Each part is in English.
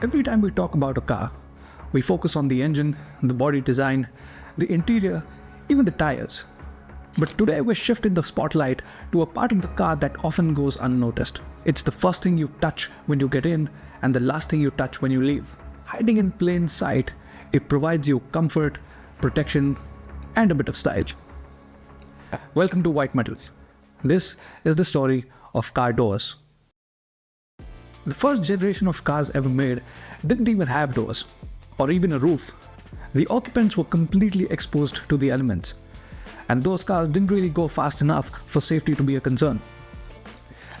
Every time we talk about a car, we focus on the engine, the body design, the interior, even the tires. But today we're shifting the spotlight to a part of the car that often goes unnoticed. It's the first thing you touch when you get in and the last thing you touch when you leave. Hiding in plain sight, it provides you comfort, protection, and a bit of style. Welcome to White Metals. This is the story of car doors. The first generation of cars ever made didn't even have doors, or even a roof. The occupants were completely exposed to the elements, and those cars didn't really go fast enough for safety to be a concern.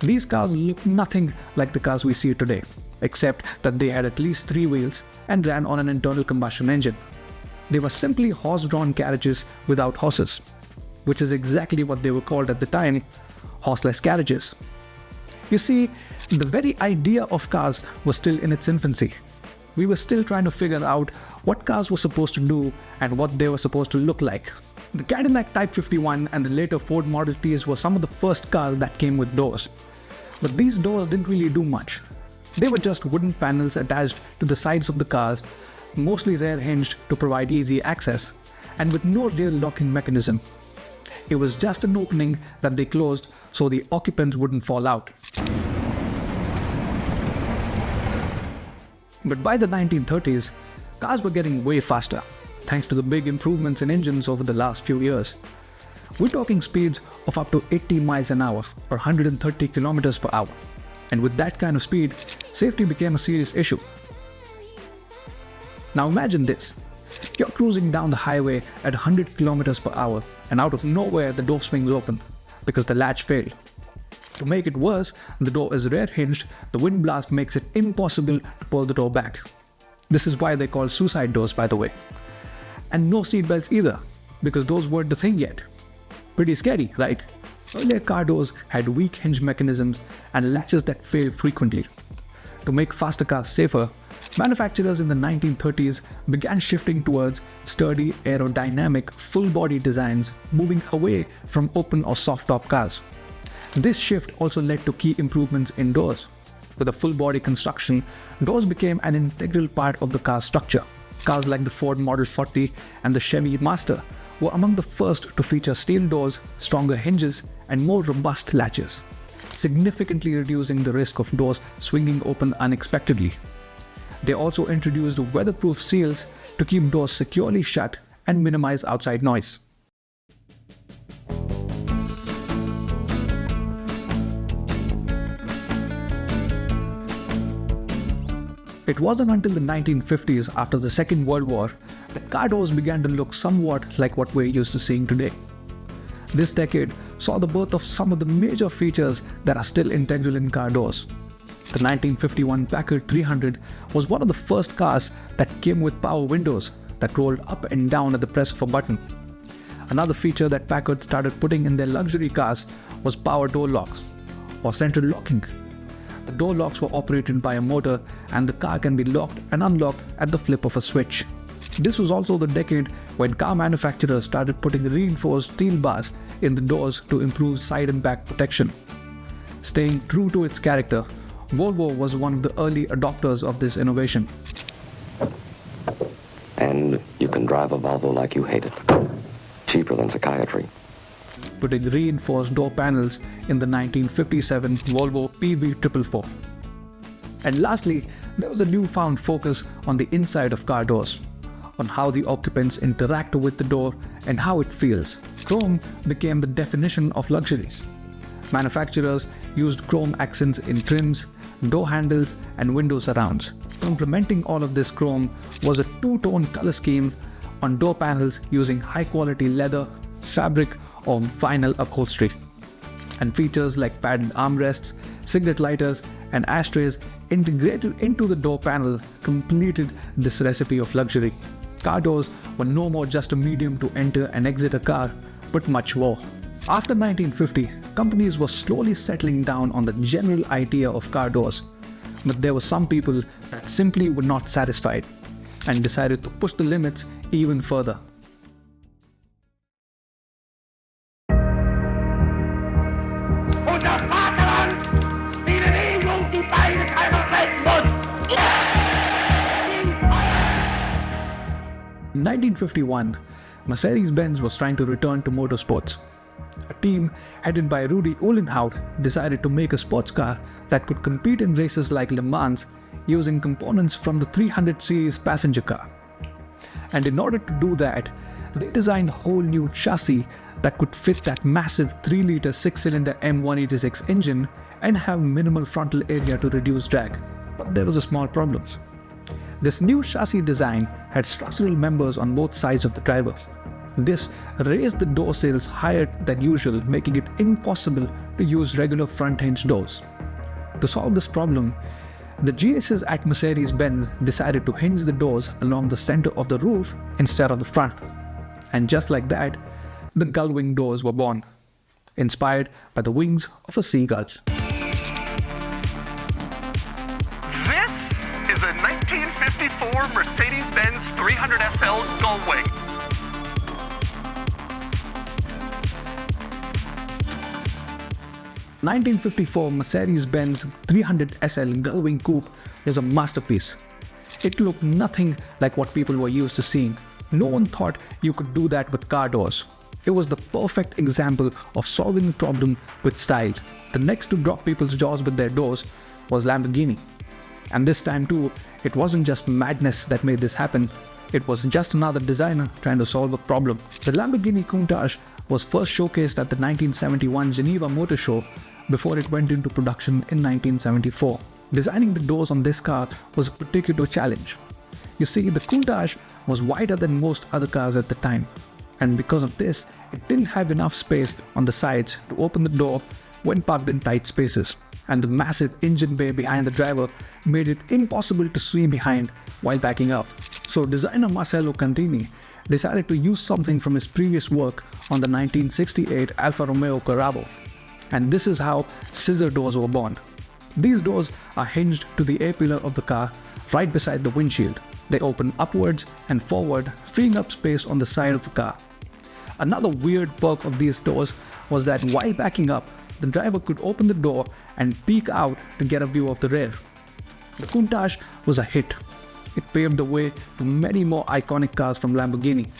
These cars look nothing like the cars we see today, except that they had at least 3 wheels and ran on an internal combustion engine. They were simply horse-drawn carriages without horses, which is exactly what they were called at the time, horseless carriages. You see, the very idea of cars was still in its infancy. We were still trying to figure out what cars were supposed to do and what they were supposed to look like. The Cadillac Type 51 and the later Ford Model Ts were some of the first cars that came with doors. But these doors didn't really do much. They were just wooden panels attached to the sides of the cars, mostly rear hinged to provide easy access, and with no real locking mechanism. It was just an opening that they closed so the occupants wouldn't fall out. But by the 1930s, cars were getting way faster, thanks to the big improvements in engines over the last few years. We're talking speeds of up to 80 miles an hour or 130 kilometers per hour. And with that kind of speed, safety became a serious issue. Now imagine this. You're cruising down the highway at 100 kilometers per hour and out of nowhere the door swings open because the latch failed. To make it worse, the door is rear hinged, the wind blast makes it impossible to pull the door back. This is why they're called suicide doors, by the way. And no seatbelts either, because those weren't the thing yet. Pretty scary, right? Earlier car doors had weak hinge mechanisms and latches that failed frequently. To make faster cars safer, manufacturers in the 1930s began shifting towards sturdy, aerodynamic, full-body designs, moving away from open or soft-top cars. This shift also led to key improvements in doors. With a full-body construction, doors became an integral part of the car's structure. Cars like the Ford Model 40 and the Chevy Master were among the first to feature steel doors, stronger hinges, and more robust latches, significantly reducing the risk of doors swinging open unexpectedly. They also introduced weatherproof seals to keep doors securely shut and minimize outside noise. It wasn't until the 1950s, after the Second World War, that car doors began to look somewhat like what we're used to seeing today. This decade saw the birth of some of the major features that are still integral in car doors. The 1951 Packard 300 was one of the first cars that came with power windows that rolled up and down at the press of a button. Another feature that Packard started putting in their luxury cars was power door locks, or central locking. The door locks were operated by a motor and the car can be locked and unlocked at the flip of a switch. This was also the decade when car manufacturers started putting reinforced steel bars in the doors to improve side impact protection. Staying true to its character, Volvo was one of the early adopters of this innovation. And you can drive a Volvo like you hate it. Cheaper than psychiatry. Putting reinforced door panels in the 1957 Volvo PV444. And lastly, there was a newfound focus on the inside of car doors, on how the occupants interact with the door and how it feels. Chrome became the definition of luxuries. Manufacturers used chrome accents in trims, door handles, and window surrounds. Complementing all of this chrome was a two-tone color scheme on door panels using high-quality leather, fabric, or vinyl upholstery. And features like padded armrests, cigarette lighters, and ashtrays integrated into the door panel completed this recipe of luxury. Car doors were no more just a medium to enter and exit a car, but much more. After 1950, companies were slowly settling down on the general idea of car doors, but there were some people that simply were not satisfied and decided to push the limits even further. Unser Vaterland, wie den Egung die Beine keiner brechen muss! In 1951, Mercedes-Benz was trying to return to motorsports. A team headed by Rudi Uhlenhaut decided to make a sports car that could compete in races like Le Mans using components from the 300 series passenger car. And in order to do that, they designed a whole new chassis that could fit that massive 3-liter 6-cylinder M186 engine and have minimal frontal area to reduce drag. But there was a small problem. This new chassis design had structural members on both sides of the driver. This raised the door sills higher than usual, making it impossible to use regular front hinge doors. To solve this problem, the geniuses at Mercedes-Benz decided to hinge the doors along the center of the roof instead of the front. And just like that, the gullwing doors were born, inspired by the wings of a seagull. This is a 1954 Mercedes-Benz 300 SL gullwing. The 1954 Mercedes-Benz 300 SL gullwing coupe is a masterpiece. It looked nothing like what people were used to seeing. No one thought you could do that with car doors. It was the perfect example of solving a problem with style. The next to drop people's jaws with their doors was Lamborghini. And this time too, it wasn't just madness that made this happen. It was just another designer trying to solve a problem. The Lamborghini Countach was first showcased at the 1971 Geneva Motor Show before it went into production in 1974. Designing the doors on this car was a particular challenge. You see, the Countach was wider than most other cars at the time, and because of this, it didn't have enough space on the sides to open the door when parked in tight spaces, and the massive engine bay behind the driver made it impossible to swing behind while backing up. So designer Marcello Cantini decided to use something from his previous work on the 1968 Alfa Romeo Carraro, and this is how scissor doors were born. These doors are hinged to the A-pillar of the car right beside the windshield. They open upwards and forward, freeing up space on the side of the car. Another weird perk of these doors was that while backing up, the driver could open the door and peek out to get a view of the rear. The Countach was a hit. It paved the way for many more iconic cars from Lamborghini,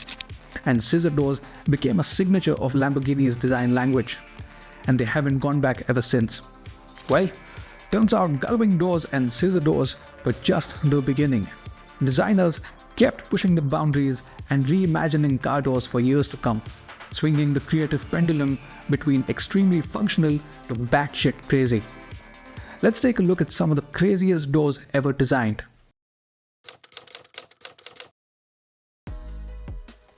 and scissor doors became a signature of Lamborghini's design language, and they haven't gone back ever since. Well, turns out gullwing doors and scissor doors were just the beginning. Designers kept pushing the boundaries and reimagining car doors for years to come, swinging the creative pendulum between extremely functional to batshit crazy. Let's take a look at some of the craziest doors ever designed.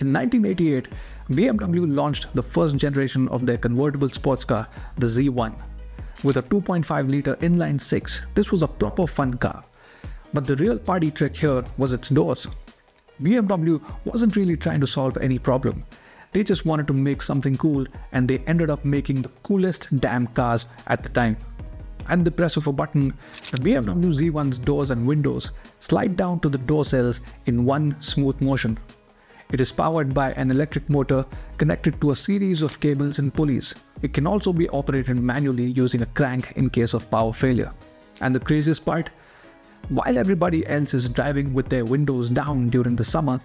In 1988, BMW launched the first generation of their convertible sports car, the Z1. With a 2.5-liter inline-six, this was a proper fun car. But the real party trick here was its doors. BMW wasn't really trying to solve any problem. They just wanted to make something cool, and they ended up making the coolest damn cars at the time. At the press of a button, the BMW Z1's doors and windows slide down to the door cells in one smooth motion. It is powered by an electric motor connected to a series of cables and pulleys. It can also be operated manually using a crank in case of power failure. And the craziest part? While everybody else is driving with their windows down during the summer,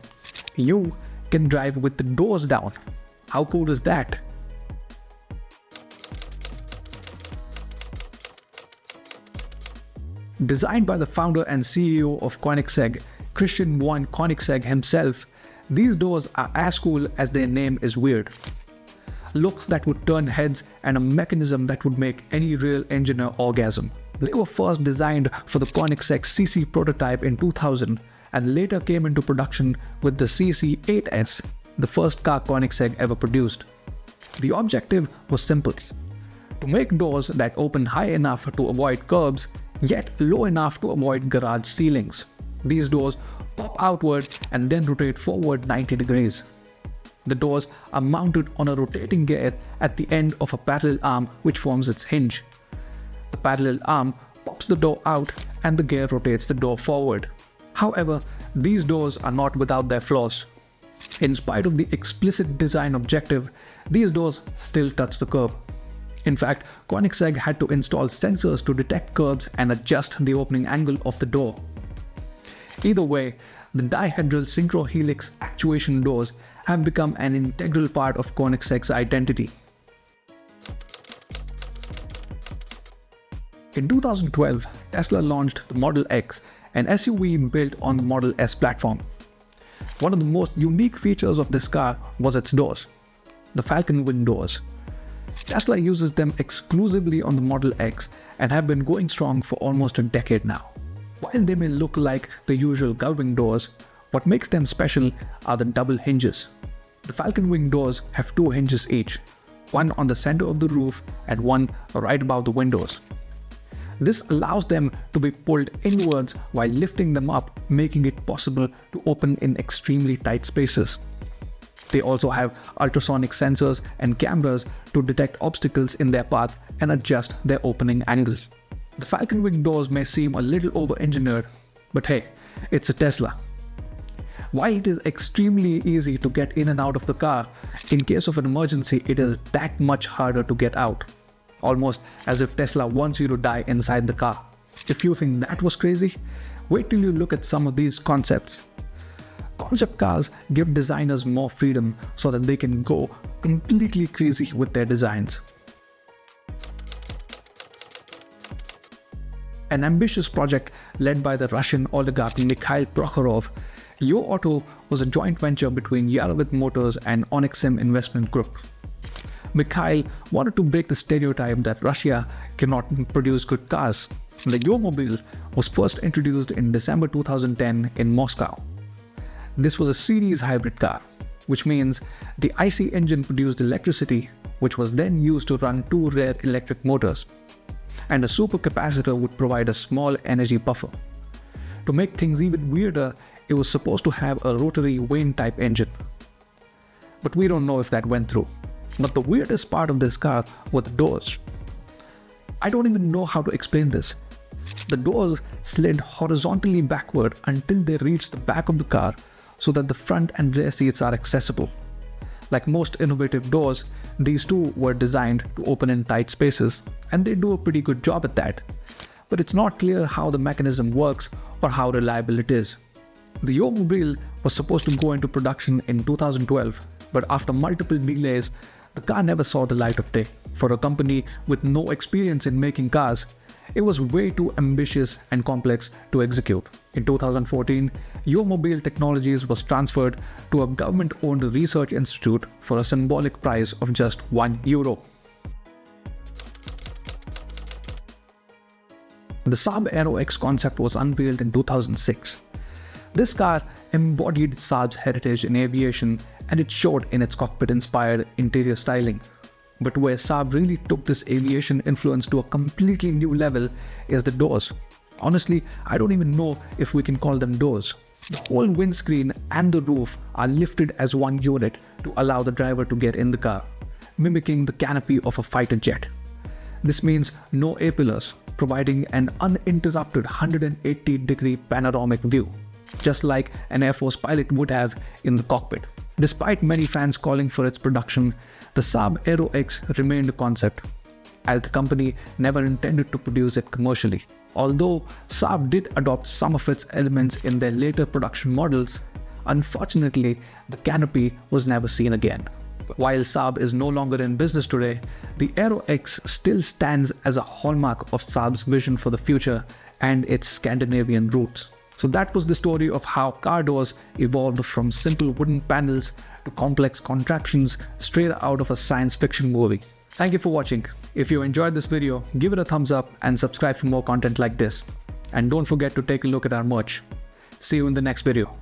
you can drive with the doors down. How cool is that? Designed by the founder and CEO of Koenigsegg, Christian von Koenigsegg himself, these doors are as cool as their name is weird. Looks that would turn heads and a mechanism that would make any real engineer orgasm. They were first designed for the Koenigsegg CC prototype in 2000 and later came into production with the CC8S, the first car Koenigsegg ever produced. The objective was simple: to make doors that open high enough to avoid curbs, yet low enough to avoid garage ceilings. These doors pop outward and then rotate forward 90 degrees. The doors are mounted on a rotating gear at the end of a parallel arm which forms its hinge. The parallel arm pops the door out and the gear rotates the door forward. However, these doors are not without their flaws. In spite of the explicit design objective, these doors still touch the curb. In fact, Koenigsegg had to install sensors to detect curbs and adjust the opening angle of the door. Either way, the dihedral synchrohelix actuation doors have become an integral part of Koenigsegg's identity. In 2012, Tesla launched the Model X, an SUV built on the Model S platform. One of the most unique features of this car was its doors, the Falcon Wing doors. Tesla uses them exclusively on the Model X and have been going strong for almost a decade now. While they may look like the usual gullwing doors, what makes them special are the double hinges. The Falcon Wing doors have two hinges each, one on the center of the roof and one right above the windows. This allows them to be pulled inwards while lifting them up, making it possible to open in extremely tight spaces. They also have ultrasonic sensors and cameras to detect obstacles in their path and adjust their opening angles. The Falcon Wing doors may seem a little over-engineered, but hey, it's a Tesla. While it is extremely easy to get in and out of the car, in case of an emergency, it is that much harder to get out. Almost as if Tesla wants you to die inside the car. If you think that was crazy, wait till you look at some of these concepts. Concept cars give designers more freedom so that they can go completely crazy with their designs. An ambitious project led by the Russian oligarch Mikhail Prokhorov, Auto was a joint venture between Yarovit Motors and Koenigsegg Investment Group. Mikhail wanted to break the stereotype that Russia cannot produce good cars. The Automobile was first introduced in December 2010 in Moscow. This was a series hybrid car, which means the IC engine produced electricity, which was then used to run two rear electric motors, and a supercapacitor would provide a small energy buffer. To make things even weirder, it was supposed to have a rotary vane type engine. But we don't know if that went through. But the weirdest part of this car were the doors. I don't even know how to explain this. The doors slid horizontally backward until they reached the back of the car so that the front and rear seats are accessible. Like most innovative doors, these too were designed to open in tight spaces, and they do a pretty good job at that. But it's not clear how the mechanism works or how reliable it is. The Automobile was supposed to go into production in 2012, but after multiple delays, the car never saw the light of day. For a company with no experience in making cars, it was way too ambitious and complex to execute. In 2014, Automobile Technologies was transferred to a government-owned research institute for a symbolic price of just €1. The Saab Aero X concept was unveiled in 2006. This car embodied Saab's heritage in aviation, and it showed in its cockpit-inspired interior styling. But where Saab really took this aviation influence to a completely new level is the doors. Honestly, I don't even know if we can call them doors. The whole windscreen and the roof are lifted as one unit to allow the driver to get in the car, mimicking the canopy of a fighter jet. This means no A-pillars, providing an uninterrupted 180-degree panoramic view, just like an Air Force pilot would have in the cockpit. Despite many fans calling for its production, the Saab Aero X remained a concept, as the company never intended to produce it commercially. Although Saab did adopt some of its elements in their later production models, unfortunately, the canopy was never seen again. While Saab is no longer in business today, the Aero X still stands as a hallmark of Saab's vision for the future and its Scandinavian roots. So that was the story of how car doors evolved from simple wooden panels to complex contraptions straight out of a science fiction movie. Thank you for watching. If you enjoyed this video, give it a thumbs up and subscribe for more content like this. And don't forget to take a look at our merch. See you in the next video.